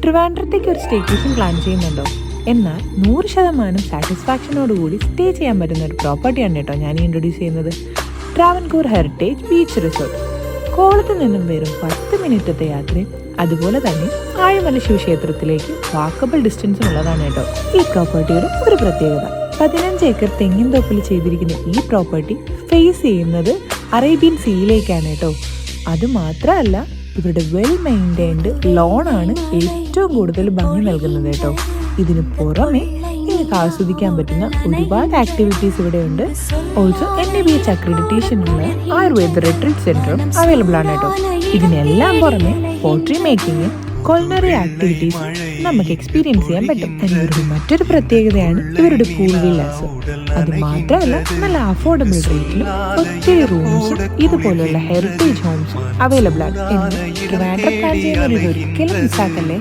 ട്രിവാൻഡ്രത്തേക്ക് ഒരു staycation plan ചെയ്യുന്നുണ്ടോ? എന്നാൽ 100% സാറ്റിസ്ഫാക്ഷനോടുകൂടി സ്റ്റേ ചെയ്യാൻ പറ്റുന്ന ഒരു പ്രോപ്പർട്ടിയാണ് കേട്ടോ ഞാൻ ഇൻട്രൊഡ്യൂസ് ചെയ്യുന്നത്. Travancore heritage beach resort. കോളത്ത് നിന്നും വെറും 10 മിനിറ്റത്തെ യാത്രയും അതുപോലെ തന്നെ ആഴിമല ശിവക്ഷേത്രത്തിലേക്ക് വാക്കബിൾ ഡിസ്റ്റൻസും ഉള്ളതാണ് കേട്ടോ ഈ പ്രോപ്പർട്ടിയുടെ ഒരു പ്രത്യേകത. 15 ഏക്കർ തെങ്ങിൻ തോപ്പിൽ ചെയ്തിരിക്കുന്ന ഈ പ്രോപ്പർട്ടി ഫേസ് ചെയ്യുന്നത് അറേബ്യൻ സീയിലേക്കാണ് കേട്ടോ. അതുമാത്രമല്ല, ഇവരുടെ വെൽ മെയിൻറ്റൈൻഡ് ലോണാണ് ഏറ്റവും കൂടുതൽ ഭംഗി നൽകുന്നത് കേട്ടോ. ഇതിന് പുറമെ നിങ്ങൾക്ക് ആസ്വദിക്കാൻ പറ്റുന്ന ഒരുപാട് ആക്ടിവിറ്റീസ് ഇവിടെ ഉണ്ട്. ഓൾസോ NABH അക്രഡിറ്റേഷൻ ഉള്ള ആയുർവേദ റിട്രീറ്റ് സെന്ററും അവൈലബിൾ ആണ് കേട്ടോ. ഇതിനെല്ലാം പുറമെ പോട്രി മേക്കിംഗ്, കുലിനറി ആക്ടിവിറ്റീസ് നമുക്ക് എക്സ്പീരിയൻസ് ചെയ്യാൻ പറ്റും. ഇവരുടെ മറ്റൊരു പ്രത്യേകതയാണ് ഇവരുടെ പൂൾ വില്ലാസ്. അത് മാത്രമല്ല, നല്ല അഫോർഡബിൾ റേറ്റിലും ഒത്തിരി റൂംസും ഇതുപോലുള്ള ഹെറിറ്റേജ് ഹോംസും അവൈലബിൾ ആണ്. ട്രിവാൻഡ്രം പ്ലാൻ ചെയ്യുന്നവർ ഇതൊരിക്കലും മിസ്സാക്കല്ലേ.